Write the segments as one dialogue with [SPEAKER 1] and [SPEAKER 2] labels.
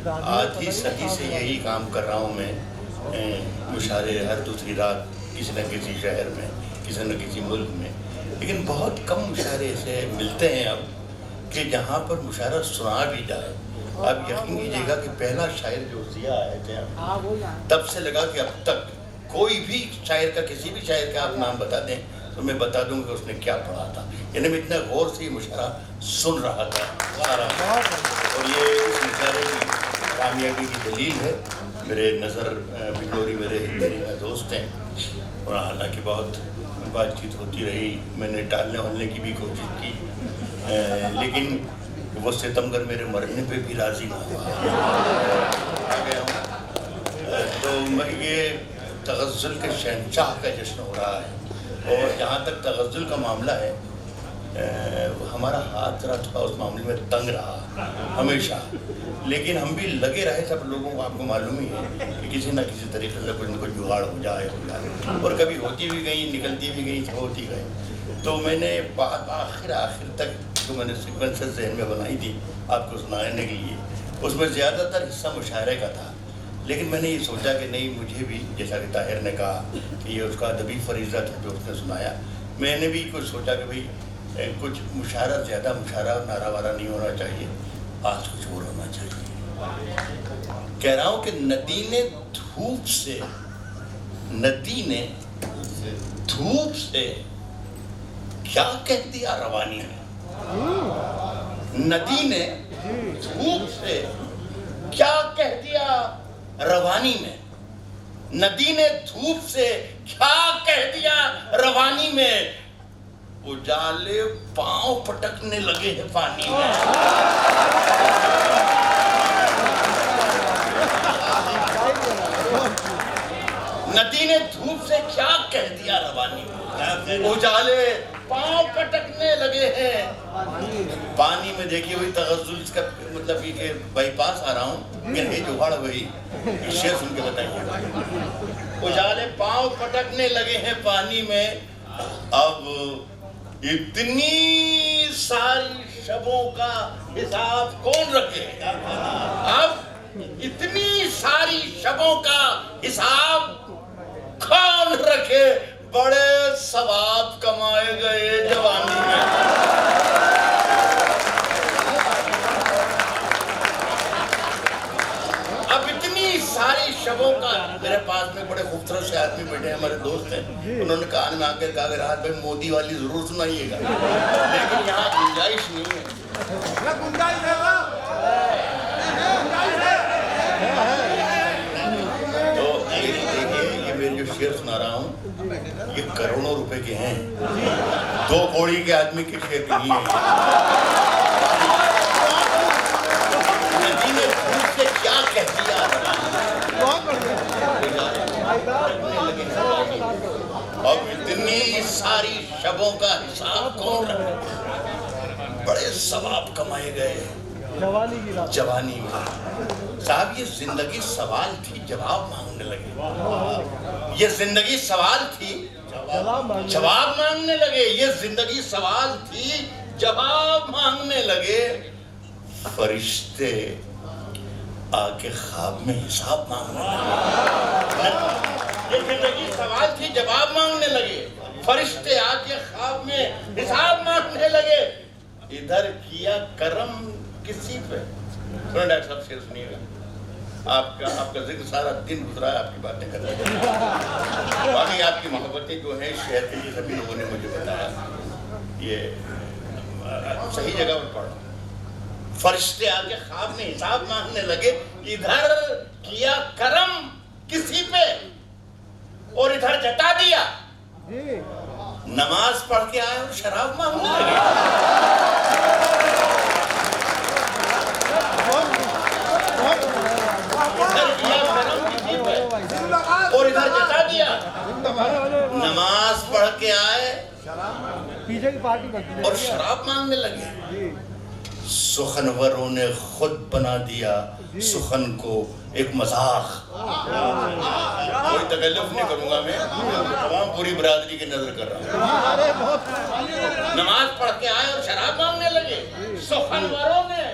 [SPEAKER 1] आधी सदी से यही काम कर रहा हूँ मैं, मुशारे हर दूसरी रात किसी न किसी शहर में, किसी न किसी मुल्क में। लेकिन बहुत कम मुशारे ऐसे मिलते हैं अब कि जहाँ पर मुशारा सुना भी जाए। आप यकीन कीजिएगा कि पहला शायर जो जिया आए थे तब से लगा कि अब तक कोई भी शायर का, किसी भी शायर का आप नाम बता दें तो मैं बता दूंगा उसने क्या पढ़ा था। यानी मैं इतना गौर से मुशारा सुन रहा था और ये उस मुशारे की कामयाबी की दलील है। मेरे नज़र बिलोरी मेरे दोस्त हैं और हालांकि बहुत बातचीत होती रही, मैंने टालने वालने की भी कोशिश की, लेकिन वो सितमगर मेरे मरने पे भी राज़ी ना हुआ। आ गया हूँ तो ये तग़ज़्ज़ुल के शहंशाह का जश्न हो रहा है। और जहाँ तक तग़ज़्ज़ुल का मामला है, हमारा हाथ जरा थोड़ा उस मामले में तंग रहा हमेशा, लेकिन हम भी लगे रहे। सब लोगों को आपको मालूम ही है कि किसी न किसी तरीके से कुछ न कुछ जुगाड़ हो जाए और कभी होती भी गई, निकलती भी गई, होती गई। तो मैंने बात आखिर तक जो मैंने सीक्वेंसेस ज़हन में बनाई थी आपको सुनाने के लिए, उसमें ज़्यादातर हिस्सा मुशायरे का था। लेकिन मैंने ये सोचा कि नहीं, मुझे भी जैसा कि ताहिर ने कहा कि ये उसका अदबी फरीज़ा था जो उसने सुनाया, मैंने भी कुछ सोचा कि भाई कुछ मुशायरा, ज़्यादा मुशायरा नारा वारा नहीं होना चाहिए, आज कुछ और होना चाहिए। कह रहा हूँ कि नदी ने धूप से क्या कह दिया रवानी में। नदी ने धूप से क्या कह दिया रवानी में। नदी ने धूप से क्या कह दिया रवानी में। उजाले पांव पटकने लगे हैं पानी में। नदी ने धूप से क्या कह दिया रवानी में। उजाले पांव पटकने लगे हैं पानी में। देखिए वही तग़ज़्ज़ुल का मतलब ये बाईपास आ रहा हूँ, ये जुगाड़ वही शेर सुन के बताइए। उजाले पांव पटकने लगे हैं पानी में। अब इतनी सारी शबों का हिसाब कौन रखेगा। अब इतनी सारी शबों का हिसाब कौन रखे। बड़े सवाब कमाए गए जवानी में। अब इतनी सारी शबों का, मेरे पास में बड़े खूबसूरत से आदमी बैठे हैं, हमारे दोस्त हैं, उन्होंने कान में आकर कहा राहत भाई मोदी वाली जरूर सुनाइएगा, लेकिन यहाँ गुंजाइश नहीं है। तो देखिए ये मेरे जो शेर सुना रहा हूँ ये करोड़ों रुपए के हैं, 2 कौड़ी के आदमी के शेर नहीं है। नदी ने धूप से क्या कह दिया। अब इतनी सारी शबों का हिसाब कौन रखे। बड़े सवाब कमाए गए जवानी में। साहब ये जिंदगी सवाल थी, जवाब मांगने लगे। ये जिंदगी सवाल थी, जवाब मांगने लगे। ये जिंदगी सवाल थी, जवाब मांगने लगे। फरिश्ते आके ख्वाब में हिसाब मांगने लगे। ये जिंदगी सवाल थी, जवाब मांगने लगे। फरिश्ते आके ख्वाब में हिसाब मांगने लगे। इधर किया करम किसी पे। सुनो डॉक्टर साहब शेर सुनिएगा। आपका जिक्र सारा दिन गुजरा है, आपकी बातें कर रहे हैं। बाकी आपकी मोहब्बतें जो हैं शहर के लिए सभी लोगों ने मुझे बताया, ये सही जगह पर पढ़ा। फरिश्ते आके ख्वाब में हिसाब मांगने लगे। इधर किया करम किसी पे और इधर जता दिया। नमाज पढ़ के आए और शराब मांगने लगे। और इधर जता दिया। नमाज पढ़ के आए पीछे की पार्टी और शराब मांगने लगे। सुखनवरों ने खुद बना दिया सुखन को एक मजाक। कोई तकल्लुफ नहीं करूंगा मैं, तमाम पूरी बरादरी की नजर कर रहा हूँ। नमाज पढ़ के आए और शराब मांगने लगे। सुखनवरों ने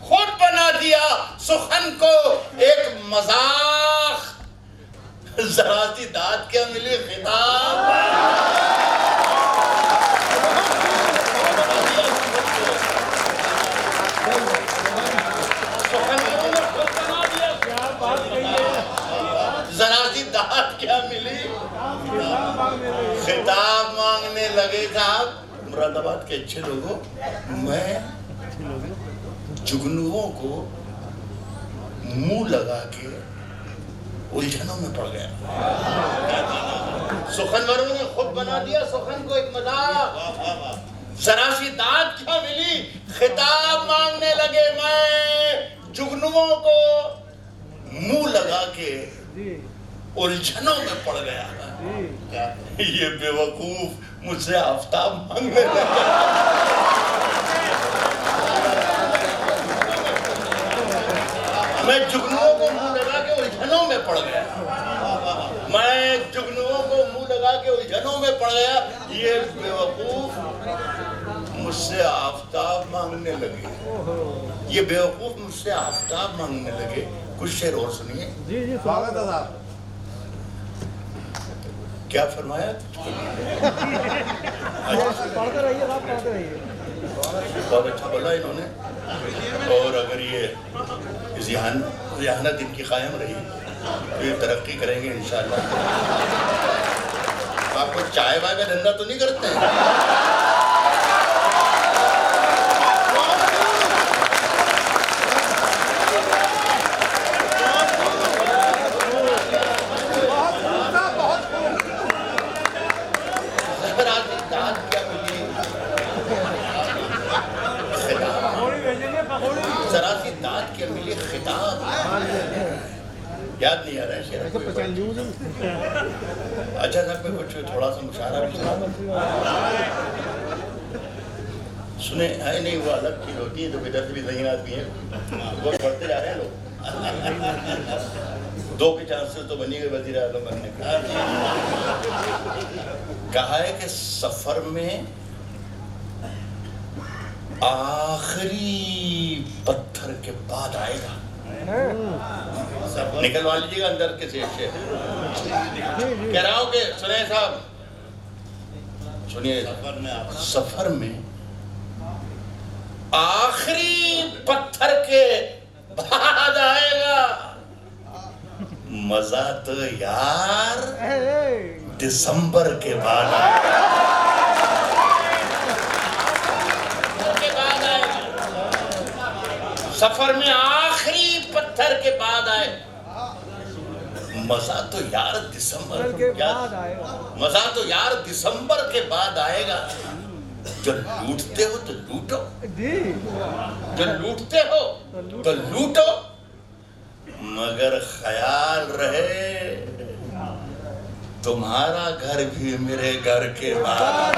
[SPEAKER 1] खुद बना दिया सुखन को एक मजाक। जरा सी दाद क्या मिली खिताब। जरा सी दाद क्या मिली, खिताब मांगने लगे साहब। मुरादाबाद के अच्छे लोगों, मैं जुगनुओं को मुंह लगा के उलझनों में पड़ गया। सुखनवरों ने खुद बना दिया सुखन को एक मजाक। जरा सी दाद क्या मिली, खिताब मांगने लगे। मैं जुगनुओं को मुंह लगा के उलझनों में पड़ गया। ये बेवकूफ मुझसे आफ्ताब मांगने लगा। मैं जुगनुओं को मुंह लगा के उलझनों में पड़ गया। मैं जुगनुओं को मुंह लगा के उलझनों में पड़ गया। ये बेवकूफ मुझसे आफ्ताब मांगने लगे। ये बेवकूफ मुझसे आफ्ताब मांगने लगे। कुछ शेर और सुनिए।
[SPEAKER 2] जी जी स्वागत है साहब।
[SPEAKER 1] क्या फरमाया?
[SPEAKER 2] पढ़ते रहिए साहब, पढ़ते रहिए।
[SPEAKER 1] बहुत अच्छा बोला इन्होंने। और अगर ये ज़हानत इनकी कायम रही तो ये तरक्की करेंगे इंशाअल्लाह। आपको चाय वाय का धंधा तो नहीं करते हैं? याद नहीं आ रहा है शेर। अच्छा साहब मैं कुछ थोड़ा सा मुशायरा भी सुने। है नहीं, वो अलग चीज होती है। तो इधर से भी सही आदमी है, वो बढ़ते जा रहे हैं लोग। दो के चांसेस तो बनी गए वजीर आज़म बनने का। कहा है कि सफर में आखिरी पत्थर के बाद आएगा। निकलवा लीजिएगा अंदर के सेठ से। कह रहा हूं कि सुने साहब, सुनिए। सफर में आखिरी पत्थर के बाद आएगा। मजा तो यार दिसंबर के बाद आएगा। सफर में आखिरी पत्थर के बाद आए। मजा तो यार दिसंबर के बाद आएगा। मजा तो यार दिसंबर के बाद आएगा। जो लूटते हो तो लूटो, जो लूटते हो तो लूटो, मगर ख्याल रहे तुम्हारा घर भी मेरे घर के बाद।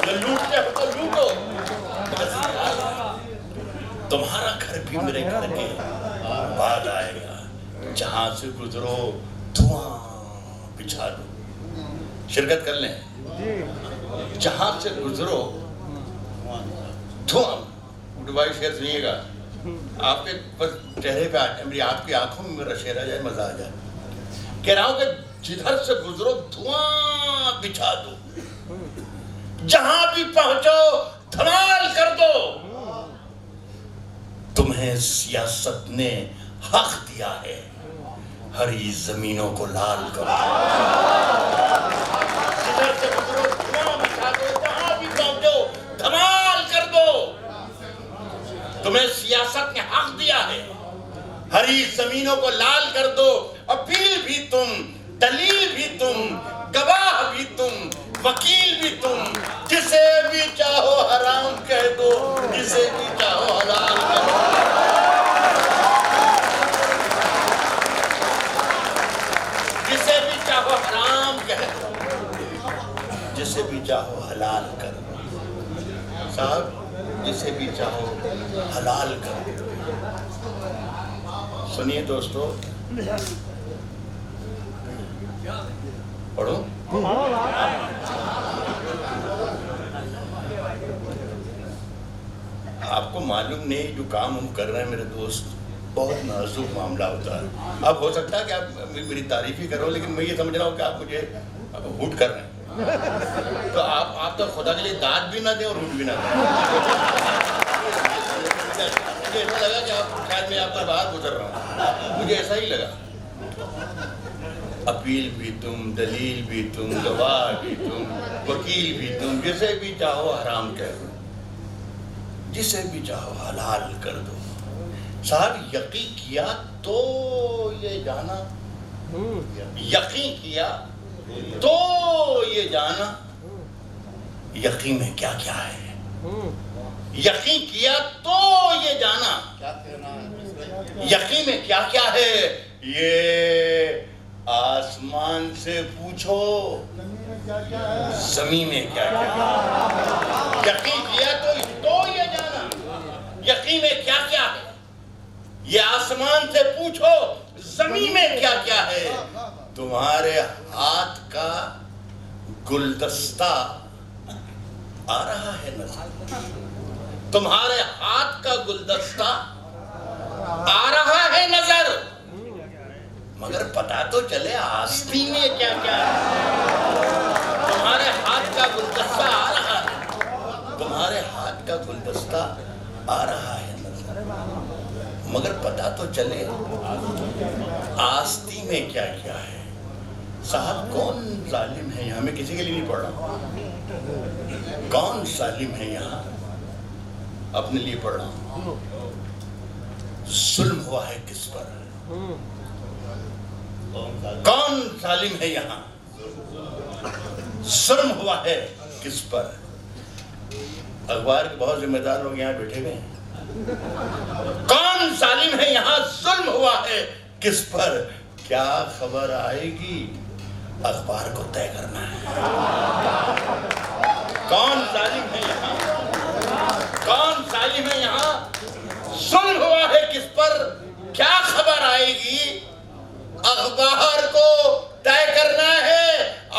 [SPEAKER 1] जो लूटते हो तो लूटो, तुम्हारा घर भी मेरे घर के बाद आएगा। जहां से गुजरो धुआं बिछा दो। शिरकत कर लें। जहां से गुजरो धुआं। भाई शेर सुनिएगा। आपके बस चेहरे पे मेरी आपकी आंखों में मेरा शेर आ जाए, मजा आ जाए। कह रहा हूं कि जिधर से गुजरो धुआं बिछा दो। जहां भी पहुंचो धमाल कर दो। तुम्हें सियासत ने हक दिया है, हरी जमीनों को लाल करो। इधर से गुजरो धुआं बिछा दो, जहां भी पहुंचो धमाल कर दो। तुम्हें सियासत ने हक दिया है, हरी जमीनों को लाल कर दो। अपील भी तुम, दलील भी तुम, गवाह भी तुम, वकील भी तुम। जिसे भी चाहो हराम कह दो, जिसे भी चाहो हलाल कह दो। जिसे भी चाहो हराम कह दो, जिसे भी चाहो हलाल कर दो। साहब, जिसे भी चाहो हलाल कर दो। सुनिए दोस्तों, पढ़ो। आपको मालूम नहीं जो काम हम कर रहे हैं मेरे दोस्त, बहुत नाजुक मामला होता है। अब हो सकता है कि आप मेरी तारीफ ही करो, लेकिन मैं ये समझ रहा हूँ कि आप मुझे हुट कर रहे हैं। तो आप तो खुदा के लिए दाद भी ना दें और हुट भी ना दें। मुझे ऐसा लगा कि आप शायद मैं आपका बाहर गुजर रहा हूँ, मुझे ऐसा ही लगा। अपील भी तुम, दलील भी तुम, गवाह भी तुम, वकील भी तुम, जिसे भी चाहो हराम कह दो, जिसे भी चाहो हलाल कर दो। साहब यकीन किया तो ये जाना, यकीन किया तो ये जाना, यकीन में क्या क्या है, यकीन किया तो ये जाना, यकीन में क्या क्या है, ये आसमान से पूछो ज़मीन में क्या क्या है। यकीन किया तो ये जाना, यकीन में क्या क्या है, ये आसमान से पूछो ज़मीन में क्या क्या है। तुम्हारे हाथ का गुलदस्ता आ रहा है नजर, तुम्हारे हाथ का गुलदस्ता आ रहा है नजर, मगर पता तो चले आस्ती में क्या क्या है। तुम्हारे हाथ का गुलदस्ता आ रहा है, तुम्हारे हाथ का गुलदस्ता आ रहा है नजर, मगर पता तो चले आस्ती में क्या क्या है। साहब कौन जालिम है यहाँ, मैं किसी के लिए नहीं पढ़ रहा, कौन जालिम है यहाँ, अपने लिए पढ़ रहा हूँ। जुल्म हुआ है किस पर, कौन जालिम है यहाँ, जुल्म हुआ है किस पर। अखबार के बहुत जिम्मेदार लोग यहाँ बैठे हुए हैं। कौन जालिम है यहाँ, जुल्म हुआ है किस पर, क्या खबर आएगी अखबार को तय करना है। कौन जालिम है यहाँ, कौन जालिम है यहाँ, जुल्म हुआ है किस पर, क्या खबर आएगी अखबार को तय करना है।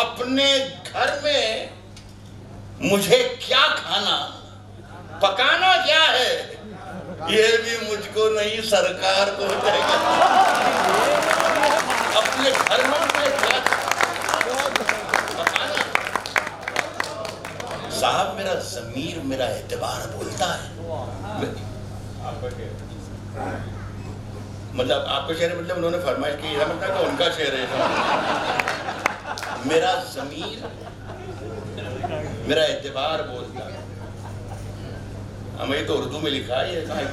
[SPEAKER 1] अपने घर में मुझे क्या खाना, पकाना क्या है, ये भी मुझको नहीं सरकार को तय करना। अपने घर में मुझे क्या पकाना। साहब मेरा ज़मीर, मेरा एतबार बोलता है। मतलब आपका शेर, मतलब उन्होंने फरमाइश की, मतलब कि उनका शेर है। मेरा ज़मीर, मेरा एतबार बोलता है। हमें ये तो उर्दू में लिखा है, ये कहाँ तो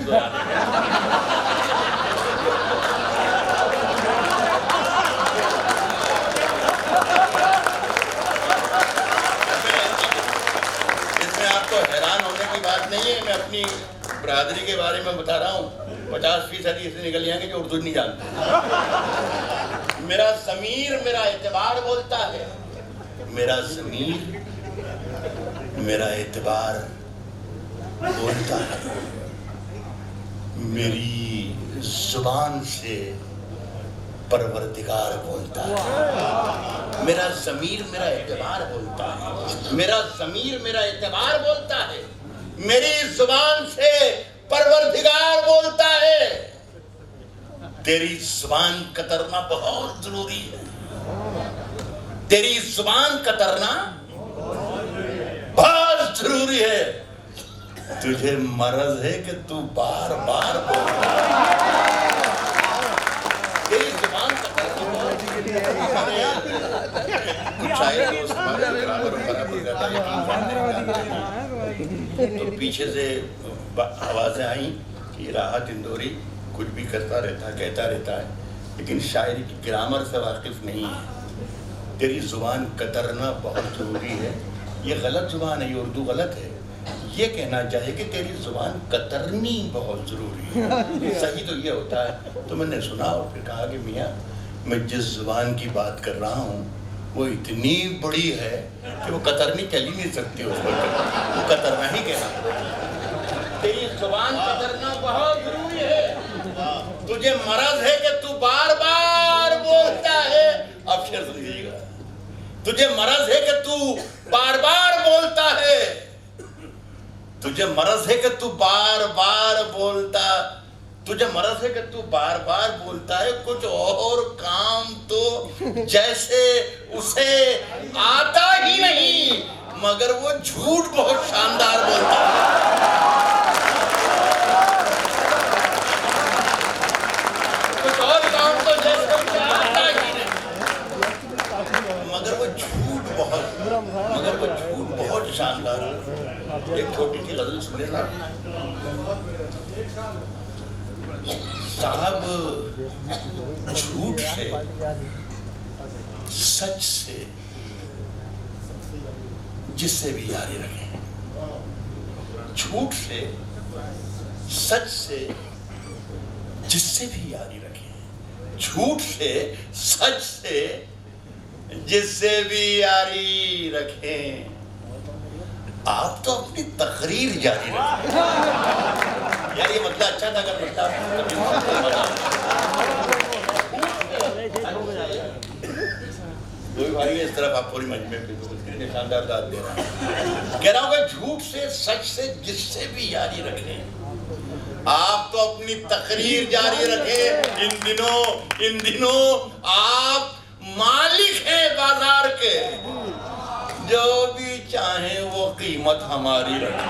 [SPEAKER 1] इसमें आपको हैरान होने की बात नहीं है। मैं अपनी बरादरी के बारे में बता रहा हूँ, 50% इससे निकल जाएंगे जो उर्दू नहीं जानते। मेरा ज़मीर, मेरा एतबार बोलता है, मेरा ज़मीर, मेरा एतबार बोलता है। मेरी जुबान से परवरदिगार बोलता है। मेरा ज़मीर, मेरा एतबार बोलता है, मेरा ज़मीर, मेरा एतबार बोलता है। मेरी जुबान से परवरदिगार बोलता है। तेरी जुबान कतरना बहुत जरूरी है, तेरी जुबान कतरना बहुत जरूरी है। तुझे मर्ज है कि तू बार बार बोलता है। तेरी जुबान कतरना बहुत जरूरी है। कुछ शायर दोस्त हमारे बराबर तो पीछे से आवाज़ें आई कि राहत इंदौरी कुछ भी करता रहता है, कहता रहता है, लेकिन शायरी की ग्रामर से वाकिफ़ नहीं है। तेरी ज़ुबान कतरना बहुत ज़रूरी है। ये गलत ज़ुबान है, ये उर्दू गलत है। ये कहना चाहिए कि तेरी ज़ुबान कतरनी बहुत ज़रूरी है। सही तो ये होता है। तो मैंने सुना और फिर कहा कि मियाँ, मैं जिस ज़ुबान की बात कर रहा हूँ वो इतनी बड़ी है कि वो कतरनी चल ही नहीं सकती, उस पर वो कतरना ही कहना। तेरी ज़ुबान कतरना बहुत ज़रूरी है। तुझे मर्ज़ है कि तू बार बार बोलता है। अब शेर सुनिएगा, तुझे मर्ज़ है कि तू बार बार बोलता है। तुझे मरज है कि तू बार बार बोलता, तुझे मरज है कि तू बार बार बोलता है कुछ और काम तो जैसे उसे आता ही नहीं, मगर वो झूठ बहुत शानदार बोलता है। कुछ और काम तो जैसे उसे आता ही नहीं, मगर वो झूठ बहुत शानदार है। एक छोटी सी गजल सुने ना साहब, झूठ से, सच से जिससे भी यारी रखें, झूठ से, सच से जिससे भी यारी रखें, झूठ से, सच से जिससे भी यारी रखें। आप तो अपनी तकरीर जारी रखें। यार ये मतलब अच्छा था, अगर कोई भाई इस तरफ आप पूरी मजमे पे शानदार दाद दे रहा है। कह रहा हूँ झूठ से, सच से जिससे भी यारी रखें। आप तो अपनी तकरीर जारी रखें। इन दिनों आप मालिक हैं बाजार के, जो भी चाहे वो कीमत हमारी रखें।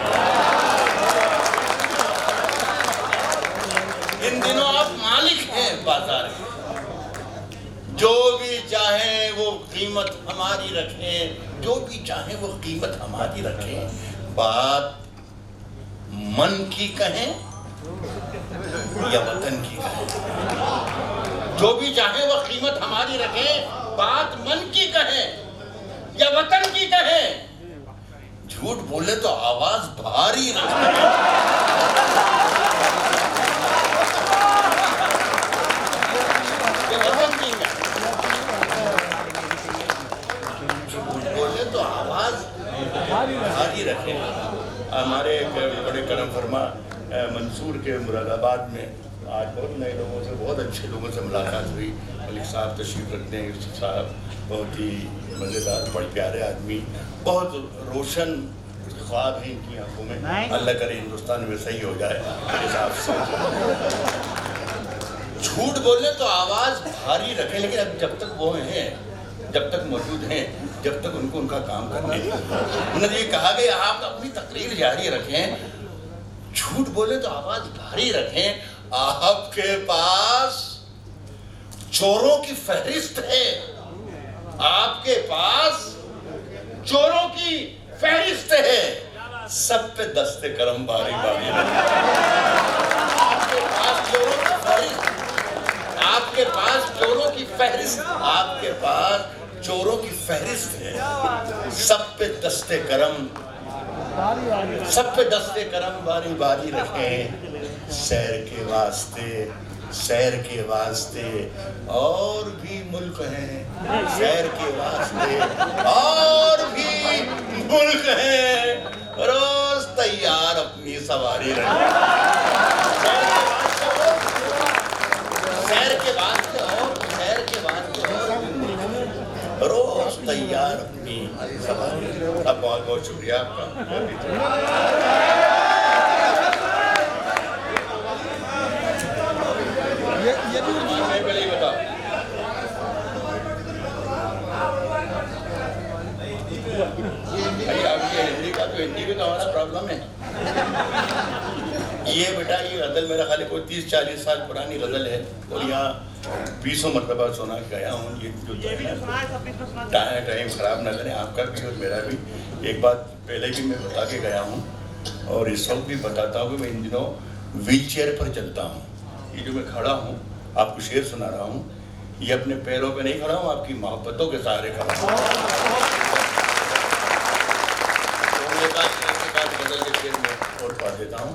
[SPEAKER 1] इन दिनों आप मालिक हैं बाजार के, जो भी चाहे वो कीमत हमारी रखें, जो भी चाहे वो कीमत हमारी रखें। बात मन की कहें या वतन की कहें, जो भी चाहे वो कीमत हमारी रखें। बात मन की कहें या वतन की कहें, झूठ बोले तो आवाज भारी रखें। भारी रखे। हमारे बड़े करम फरमा मंसूर के मुरादाबाद में आज बहुत नए लोगों से, बहुत अच्छे लोगों से मुलाकात हुई। मलिक साहब तशरीफ रखते हैं, यूसुफ साहब बहुत ही मज़ेदार, बड़े प्यारे आदमी, बहुत रोशन ख्वाब है इनकी आंखों में। अल्लाह करे हिंदुस्तान में सही हो जाए हिसाब से। झूठ बोले तो आवाज़ भारी रखें, लेकिन अब जब तक वो हैं, जब तक मौजूद हैं, जब तक उनको उनका काम करने उन्होंने ये कहा कि आप अपनी तकरीर जारी रखें। झूठ बोले तो आवाज भारी रखें। आपके पास चोरों की फहरिस्त है, आपके पास चोरों की फहरिस्त है, सब पे दस्ते करम बारी बारी आपके पास चोरों की फहरिस्त, आपके पास चोरों की फहरिस्त, आपके पास चोरों की फहरिस्त है। सब पे दस्ते करम, सब पे दस्ते करम बारी बारी रखें। सैर के वास्ते, सैर के वास्ते और भी मुल्क हैं, सैर के वास्ते और भी मुल्क हैं, रोज तैयार अपनी सवारी रखें। सैर के वास्ते और सैर के वास्ते और रोज तैयार अपनी सवारी। अब बहुत बहुत शुक्रिया आपका। पहले ही बताओ, हिंदी का तो हिंदी में तो हमारा प्रॉब्लम है। ये बेटा ये गज़ल मेरा ख्याल कोई 30-40 साल पुरानी गज़ल है और यहाँ 20 मरतबा सुना गया हूँ। ये जो टाइम ख़राब ना करें आपका भी और मेरा भी। एक बात पहले भी मैं बता के गया हूँ और इस वक्त भी बताता हूँ कि मैं इन दिनों व्हील चेयर पर चलता हूँ। ये जो मैं खड़ा हूँ आपको शेर सुना रहा हूँ, ये अपने पैरों पे नहीं खड़ा हूँ, आपकी मोहब्बतों के सहारे खड़ा हूँ। गज़ल के शेर में और पा देता हूँ,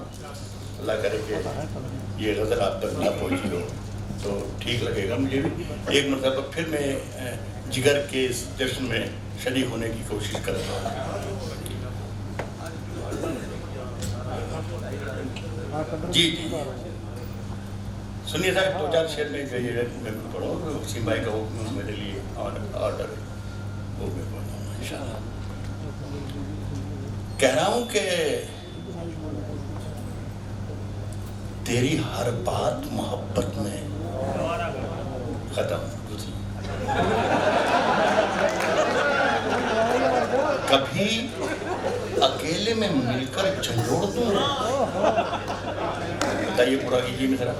[SPEAKER 1] अल्लाह करे कि ये गज़ल आप तक ना पहुँची हो तो ठीक लगेगा मुझे भी। एक मतलब फिर मैं जिगर के इस जश्न में शरीक होने की कोशिश करता हूँ। जी जी सुनिए साहब, 2-4 शेर में कहिए, मैं पढ़ो वसीम भाई का हुक्म मेरे लिए ऑर्डर वो मैं पढ़ूँगा इंशाअल्लाह। कह रहा हूँ कि तेरी हर बात मोहब्बत में खत्म। कभी अकेले में मिलकर झंझोड़ दूंगा। बताइए पूरा कीजिए मित्रा।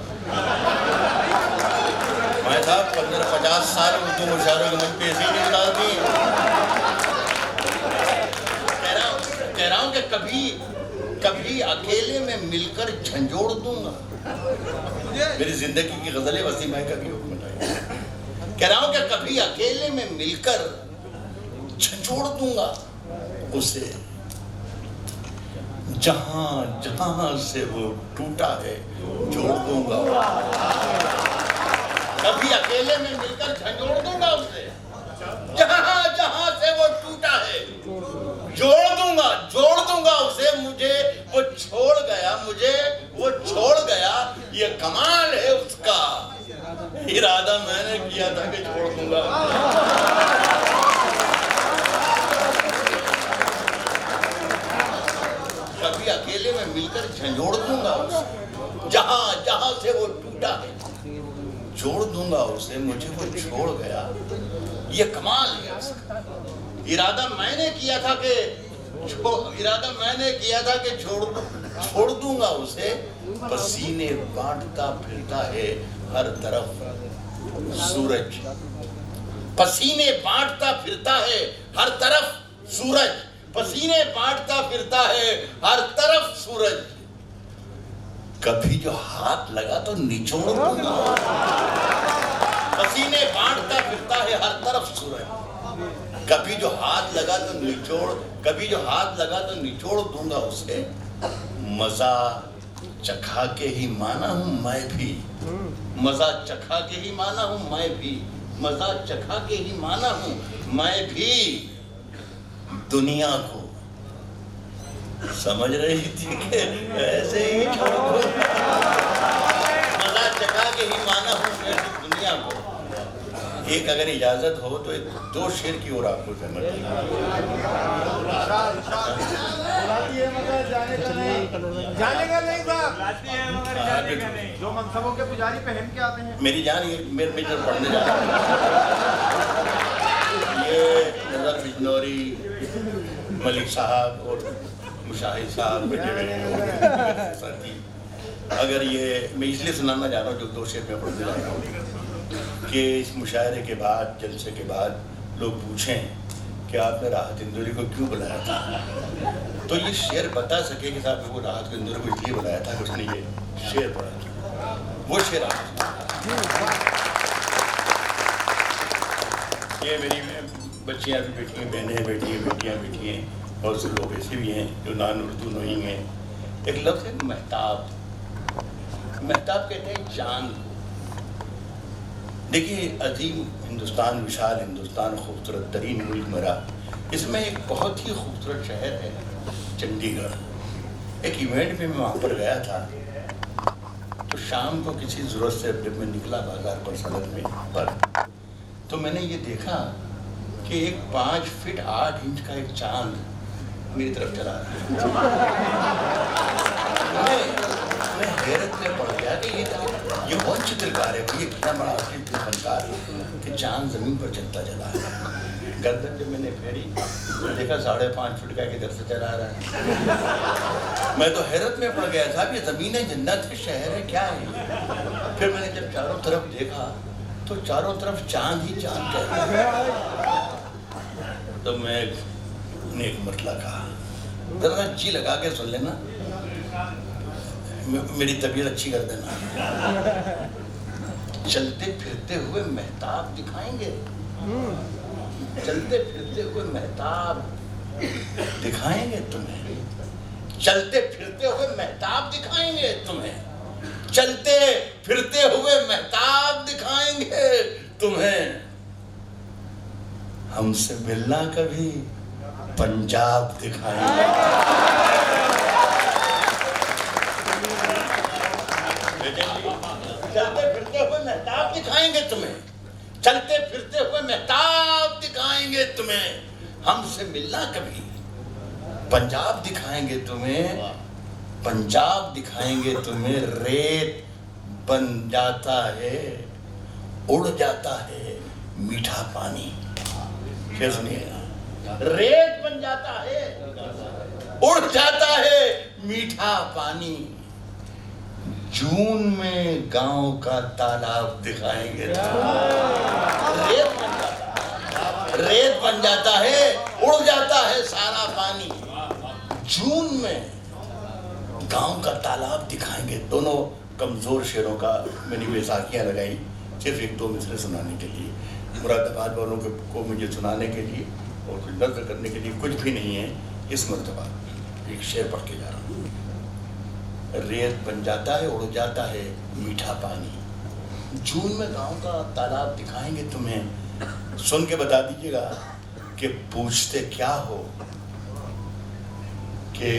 [SPEAKER 1] मैं साहब 15-50 साल उर्दू मुशायरों के मंच पे ऐसे ही नहीं डालती। कह रहा हूं कि कभी अकेले में मिलकर झंझोड़ दूंगा। मेरी जिंदगी की गजलें वसीम भाई का भी हुक्म है। कह रहा हूं कि कभी अकेले में मिलकर झंझोड़ दूंगा उसे, जहां जहां से वो टूटा है जोड़ दूंगा। कभी अकेले में मिलकर झंझोड़ दूंगा उसे, जहां जहां से वो टूटा है जोड़ दूंगा उसे। मुझे वो छोड़ गया ये कमाल है उसका। इरादा मैंने किया था कि छोड़ दूंगा। कभी अकेले में मिलकर झंझोड़ दूंगा उसे, जहां जहां से वो टूटा है जोड़ दूंगा उसे। मुझे वो छोड़ गया ये कमाल है उसका। इरादा मैंने किया था कि छोड़ दूंगा उसे। पसीने बांटता फिरता है हर तरफ सूरज। पसीने बांटता फिरता है हर तरफ सूरज। पसीने बांटता फिरता है हर तरफ सूरज। कभी जो हाथ लगा तो निचोड़ दूंगा। पसीने बांटता फिरता है हर तरफ सूरज। कभी जो हाथ लगा तो निचोड़ दूंगा उसे। मजा चखा के ही माना हूं मैं भी। मजा चखा के ही माना हूं मैं भी। मजा चखा के ही माना हूं मैं भी। दुनिया को समझ रही थी कि ऐसे ही छोड़ दो। मजा चखा के ही माना हूं मैं दुनिया को। एक अगर इजाजत हो तो 2 शेर की ओर आपको समझ
[SPEAKER 2] जाने का नहीं साहब। जो मनसबों के पुजारी पहन के आते हैं।
[SPEAKER 1] मेरी जान ये मेरे जो पढ़ने जा रहा है ये नजर बिजनौरी मलिक साहब और मुशाहिद साहब बैठे हुए हैं। अगर ये मैं इसलिए सुनाना जा रहा हूँ जो 2 शेर में पढ़ने जा रहा हूँ कि इस मुशायरे के बाद जलसे के बाद लोग पूछें कि आपने राहत इंदौरी को क्यों बुलाया था, तो ये शेर बता सके कि साहब वो राहत इंदौरी को इसलिए बुलाया था कि उसने ये शेर पढ़ा था। वो शेर ये मेरी बच्चियाँ भी बैठी हैं, बहनें बैठी हैं, बेटियाँ बैठी हैं, बहुत से लोग ऐसे भी हैं जो नान उर्दू नहीं हैं। एक लफ्ज़ है महताब। महताब कहते हैं चांद। देखिए अजीम हिंदुस्तान, विशाल हिंदुस्तान, खूबसूरत तरीन मुल्क मेरा, इसमें एक बहुत ही खूबसूरत शहर है चंडीगढ़। एक इवेंट में मैं वहाँ पर गया था तो शाम को किसी ज़रूरत से जब मैं निकला बाजार पर सड़क में पर, तो मैंने ये देखा कि एक 5 फीट 8 इंच का एक चांद मेरी तरफ चला रहा है। मैं हैरत में पड़ गया कि ये कौन चित्रकार है, ये कितना बड़ा फनकार है कि चांद जमीन पर चलता चला है। गर्दन जब मैंने फेरी देखा 5.5 फुट का किधर से चला रहा है। मैं तो हैरत में पड़ गया था कि ज़मीन जन्नत है, शहर है, क्या है। फिर मैंने जब चारों तरफ देखा तो चारों तरफ चांद ही चांद है। तो मैं ने एक मतला कहा, जरा जी लगा के सुन लेना, मेरी तबीयत अच्छी कर देना। चलते फिरते हुए महताब दिखाएंगे। चलते फिरते हुए महताब दिखाएंगे तुम्हें। चलते फिरते हुए महताब दिखाएंगे तुम्हें। चलते फिरते हुए महताब दिखाएंगे तुम्हें। हमसे मिलना कभी पंजाब दिखाएंगे। चलते फिरते हुए महताब दिखाएंगे तुम्हें। चलते फिरते हुए महताब दिखाएंगे तुम्हें। हमसे मिलना कभी पंजाब दिखाएंगे तुम्हें। पंजाब दिखाएंगे तुम्हें, रेत बन जाता है, उड़ जाता है मीठा पानी। फिर सुनिएगा, रेत बन जाता है, उड़ जाता है मीठा पानी। जून में गांव का तालाब दिखाएंगे, रेत बन जाता है, उड़ जाता है सारा पानी। जून में गांव का तालाब दिखाएंगे। दोनों कमजोर शेरों का मैंने बैसाखियां लगाई सिर्फ एक दो मिसरे सुनाने के लिए, मुरादाबाद वालों को मुझे सुनाने के लिए और कुछ नज़र करने के लिए कुछ भी नहीं है। इस मरतबा एक शेर पढ़ के जा रहा हूँ। रेत बन जाता है, उड़ जाता है मीठा पानी। जून में गांव का तालाब दिखाएंगे तुम्हें। सुन के बता दीजिएगा कि पूछते क्या हो, कि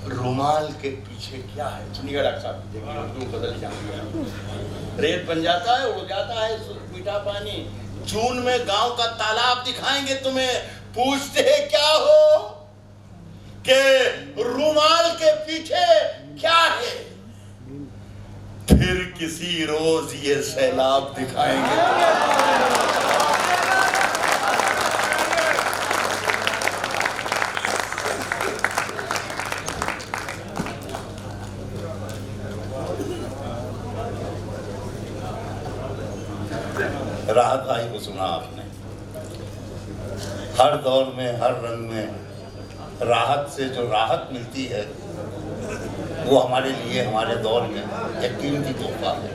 [SPEAKER 1] रुमाल के पीछे क्या है। सुनिएगा डॉक्टर साहब, देखिए बदल जाएंगे। रेत बन जाता है, उड़ जाता है मीठा पानी। जून में गांव का तालाब दिखाएंगे तुम्हें। पूछते क्या हो कि रुमाल के पीछे क्या है। फिर किसी रोज ये सैलाब दिखाएंगे। राहत भाई को सुना आपने। हर दौर में, हर रंग में राहत से जो राहत मिलती है वो हमारे लिए, हमारे दौर में एक कीमती तोहफा है।